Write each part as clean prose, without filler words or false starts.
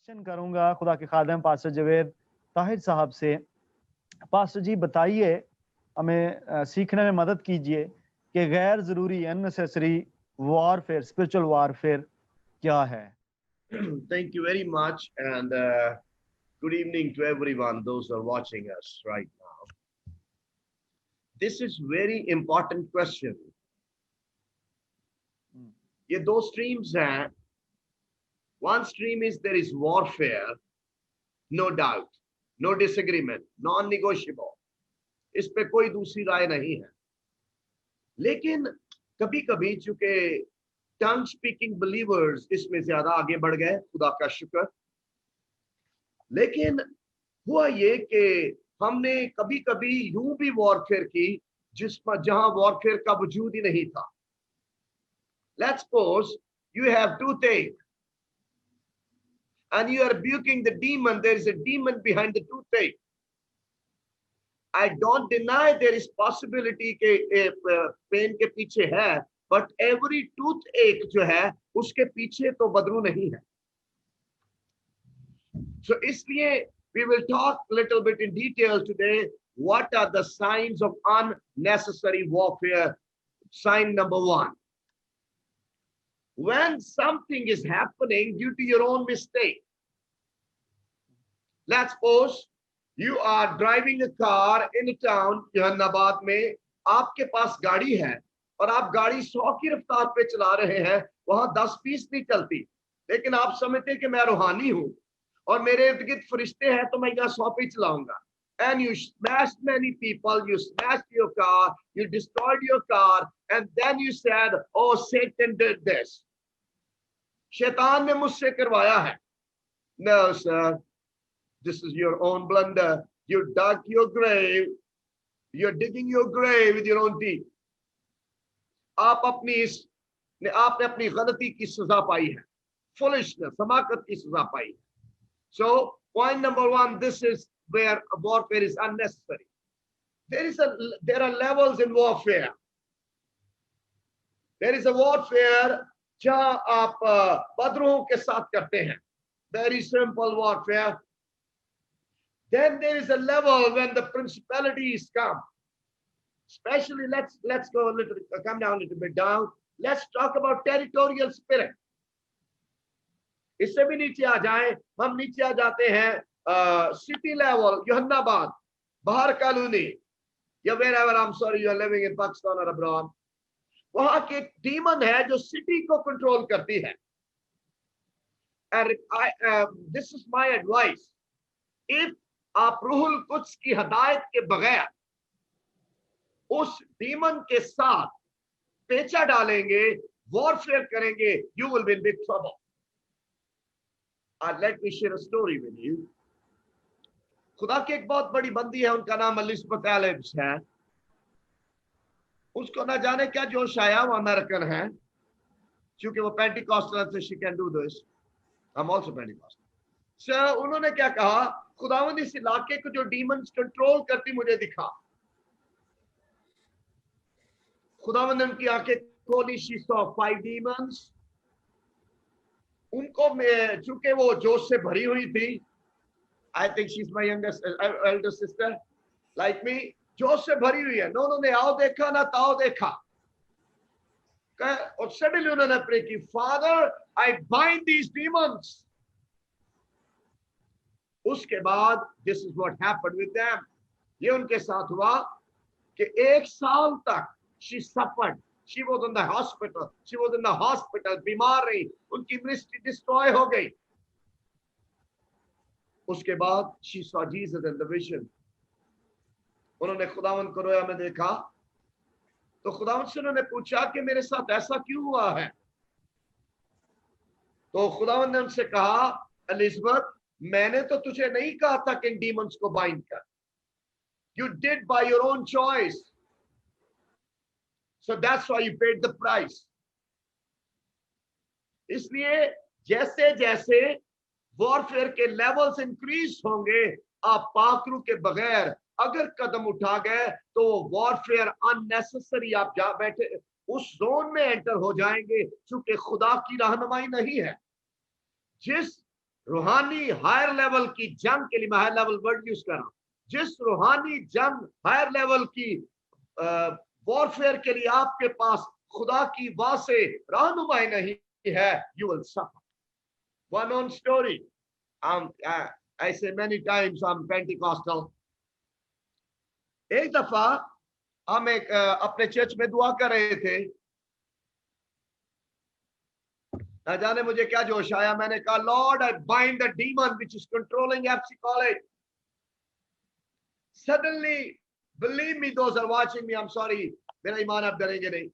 Question करूंगा खुदा के खादिम पास्टर जवेद ताहिर साहब से। पास्टर जी बताइए, हमें सीखने में मदद कीजिए कि गैर जरूरी अननेसेसरी वॉरफेयर, स्पिरिचुअल वॉरफेयर क्या है? Thank you very much, and good evening to everyone, those who are watching us right now. This is very important question. ये दो streams हैं. One stream is there is warfare, no doubt, no disagreement, non-negotiable. इस पे कोई दूसरी राय नहीं है. लेकिन कभी-कभी चूंकि टंग स्पीकिंग बिलीवर्स इसमें ज्यादा आगे बढ़ गए, खुदा का शुक्र. लेकिन हुआ ये कि हमने कभी कभी यूं भी वॉरफेयर की जिसमें जहां वॉरफेयर का वजूद ही नहीं था. Let's suppose you have toothache and you are rebuking the demon. There is a demon behind the toothache. I don't deny there is possibility के पेन के पीछे है, but every toothache जो है उसके पीछे तो बदरू नहीं है. So इसलिए we will talk a little bit in detail today. What are the signs of unnecessary warfare? Sign number one. When something is happening due to your own mistake. Let's suppose you are driving a car in a town, Jehanabad में आपके पास गाड़ी है और आप गाड़ी 100 की रफ्तार पे चला रहे हैं, वहां 10-20 नहीं चलती, लेकिन आप समझते हैं कि मैं रूहानी हूं और मेरे इर्द गिर्द फरिश्ते हैं तो मैं यहाँ 100 पे चलाऊंगा. And you smashed many people, you smashed your car, you destroyed your car, and then you said, oh, Satan did this. शैतान ने मुझसे करवाया है. No, sir. This is your own blunder. You dug your grave. You're digging your grave with your own teeth. आपने अपनी गलती की सजा पाई है. Foolishness, हमाकत की सजा पाई है. So, point number one, this is where warfare is unnecessary. There are levels in warfare. There is a warfare जहां आप बदरों के साथ करते हैं. Very simple warfare. Then there is a level when the principalities come. Especially, let's go a little, come down a little bit down. Let's talk about territorial spirit. इससे भी नीचे आ जाएं, हम नीचे आ जाते हैं सिटी लेवल, जहानाबाद, बाहर कॉलोनी, या wherever, I'm sorry, you are living in Pakistan or abroad. वहां के डीमन है जो सिटी को कंट्रोल करती है. And this is my advice. If आप रूहुल कुद्स की हदायत के बगैर उस डीमन के साथ पेचा डालेंगे, वॉरफेयर करेंगे, you will be in big trouble. Let me share a story with you. खुदा की एक बहुत बड़ी बंदी है, उनका नाम एलिज़ाबेथ एलिब्स है. उसको ना जाने क्या जोश आया, वो अमेरिकन है, क्योंकि वो पेंटिकॉस्टल है, she can do this. I'm also Pentecostal. So उन्होंने क्या कहा, खुदावंद इस इलाके को जो डीमंस कंट्रोल करती मुझे दिखा. खुदावंद ने उनकी आंखें खोली. She saw 5 demons. उनको चूंकि वो जोश से भरी हुई थी, I think she's my elder sister, like me, जोश से भरी हुई है. उन्होंने आओ देखा ना ताओ देखा, और सडनली उन्होंने प्रे की, father I bind these demons. उसके बाद this is what happened with them. ये उनके साथ हुआ कि 1 साल तक she suffered. She was in the hospital. She was in the hospital, बीमार रही, उनकी मिनिस्ट्री डिस्ट्रॉय हो गई. उसके बाद she saw Jesus in the vision. उन्होंने खुदावंद को रोया में देखा. तो खुदावंद से उन्होंने पूछा कि मेरे साथ ऐसा क्यों हुआ है. तो खुदावंद ने उनसे कहा, एलिज़ाबेथ, मैंने तो तुझे नहीं कहा था कि इन डीमंस को बाइंड कर. You did by your own choice. So that's why you paid the price. इसलिए जैसे जैसे वॉरफेयर के लेवल्स इंक्रीज होंगे, आप पाकरू के बगैर अगर कदम उठा गए तो वॉरफेयर अननेसेसरी, आप जा बैठे उस जोन में एंटर हो जाएंगे, क्योंकि खुदा की रहनुमाई नहीं है. जिस रूहानी हायर लेवल की जंग के लिए मैं हायर लेवल वर्ड यूज कर रहा हूं, जिस रूहानी जंग हायर लेवल की वॉरफेयर के लिए आपके पास खुदा की वाह से रहनुमाई नहीं है, you will suffer. One on story, I say many times I'm Pentecostal. एक दफा हम एक अपने चर्च में दुआ कर रहे थे, न जाने मुझे क्या जोश आया, मैंने कहा lord I bind the demon which is controlling FC college. Suddenly, believe me those are watching me, I am sorry, मेरा ईमान आप डरेंगे नहीं,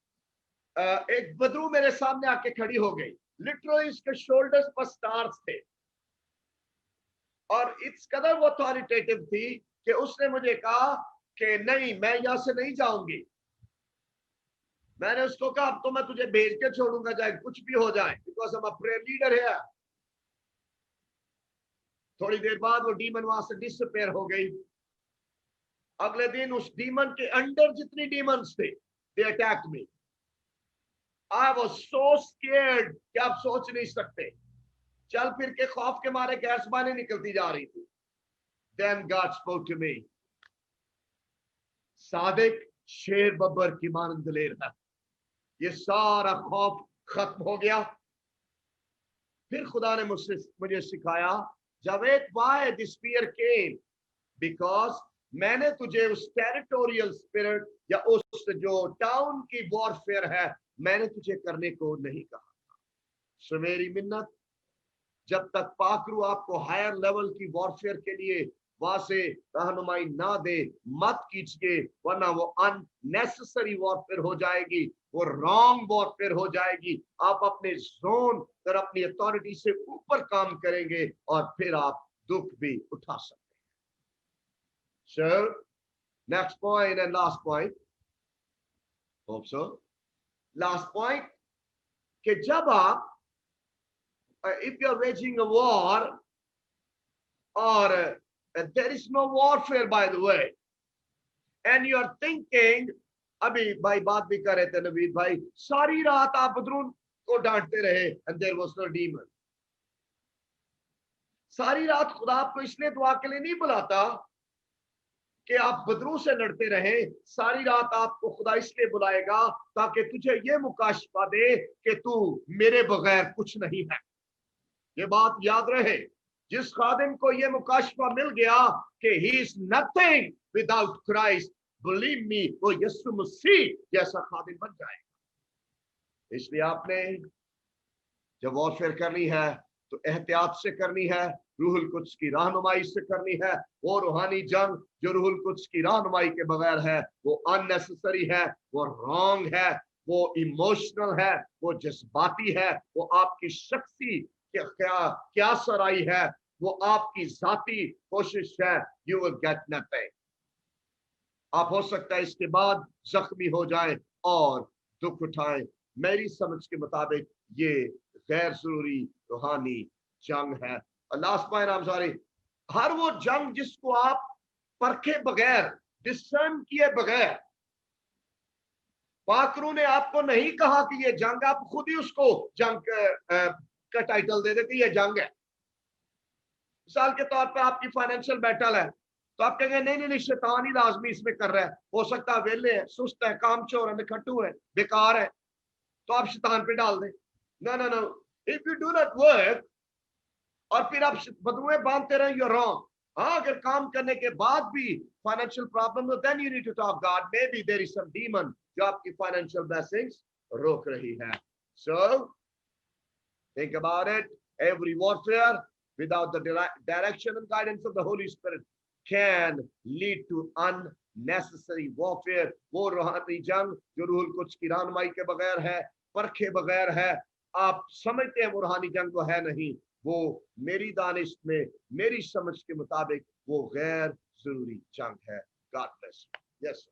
एक बदरू मेरे सामने आके खड़ी हो गई, लिटरली इसके शोल्डर्स पर स्टार्स थे, और इस कदर वो अथॉरिटेटिव थी कि उसने मुझे कहा कि नहीं, मैं यहां से नहीं जाऊंगी। मैंने उसको कहा अब तो मैं तुझे भेज के छोड़ूंगा चाहे कुछ भी हो जाए, बिकॉज हम प्रेयर लीडर है। थोड़ी देर बाद वो डीमन वहां से डिसअपीयर हो गई। अगले दिन उस डीमन के अंडर जितनी डीमंस थे, they attacked me. I was so scared कि आप सोच नहीं सकते, चल फिर के खौफ के मारे गैस बाने निकलती जा रही थी। Then God spoke to me, Sadiq शेर बब्बर की मानंद ले रहा, ये सारा खौफ खत्म हो गया। फिर खुदा ने मुझे सिखाया, Javed why this fear came, because मैंने तुझे उस टेरिटोरियल स्पिरिट या उस जो टाउन की वॉरफेयर है, मैंने तुझे करने को नहीं कहा था। सो मेरी मिन्नत, जब तक पाकरू आपको हायर लेवल की वॉरफेयर के लिए वहां से रहनुमाई ना दे, मत कीजिए, वरना वो अननेसेसरी वॉरफेयर हो जाएगी, वो रॉन्ग वॉरफेयर हो जाएगी। आप अपने जोन और अपनी अथॉरिटी से ऊपर काम करेंगे और फिर आप दुख भी उठा सकते हैं। So next point and last point, hope so last point, कि जब आप if you're waging a war, or there is no warfare by the way, and you're thinking, अभी भाई बात भी कर रहे थे नवीद भाई, सारी रात आप बदरून को डांटते रहे, and there was no demon। सारी रात खुदा आपको इसलिए दुआ के लिए नहीं बुलाता कि आप बदरू से लड़ते रहे, सारी रात आपको खुदा इसलिए बुलाएगा ताकि तुझे ये मुकाशफा दे कि तू मेरे बगैर कुछ नहीं है। ये बात याद रहे, जिस खादिम को ये मुकाशफा मिल गया कि he is nothing without Christ, believe me, वो यीशु मसीह जैसा खादिम बन जाएगा। इसलिए आपने जब वॉरफेयर करनी है तो एहतियात से करनी है, रूहुल कुद्स की रहनुमाई से करनी है। वो रूहानी जंग जो रूहुल कुद्स की रहनुमाई के बगैर है, वो अननेसेसरी है, वो रॉन्ग है, वो इमोशनल है, वो जज्बाती है, वो आपकी शख्सी क्या सराई है, वो आपकी जाती कोशिश है। You will get nothing. आप हो सकता है इसके बाद जख्मी हो जाएं और दुख उठाएं। मेरी समझ के मुताबिक ये गैर जरूरी रूहानी जंग है। Last point, I am sorry, हर वो जंग जिसको आप परखे बगैर, डिस्टर्न किए बगैर, पाकरू ने आपको नहीं कहा कि ये जंग, आप खुद ही उसको जंग का टाइटल दे देते ये जंग है। मिसाल के तौर पर आपकी फाइनेंशियल बैटल है, तो आप कहेंगे नहीं नहीं, शैतान ही लाजमी इसमें कर रहा है, हो सकता है वेले है, सुस्त है, कामचोर है, निखट्टू है, बेकार है, तो आप शैतान पे डाल दें। No no no, if you do not work और फिर आप बदरुए बांधते रहे, यू आर रॉन्ग। हाँ, अगर काम करने के बाद भी फाइनेंशियल प्रॉब्लम हो, then you need to talk God, maybe there is some demon जो आपकी फाइनेंशियल ब्लेसिंग्स रोक रही है। सो think about it, every warfare without the direction and guidance of the Holy Spirit can lead to unnecessary warfare। वो रूहानी जंग जो रूहुल Quds की रहनुमाई के बगैर है, परखे बगैर है, आप समझते हैं वो रूहानी जंग तो है नहीं, वो मेरी दानिश में, मेरी समझ के मुताबिक वो गैर जरूरी जंग है। God bless you. Yes, sir.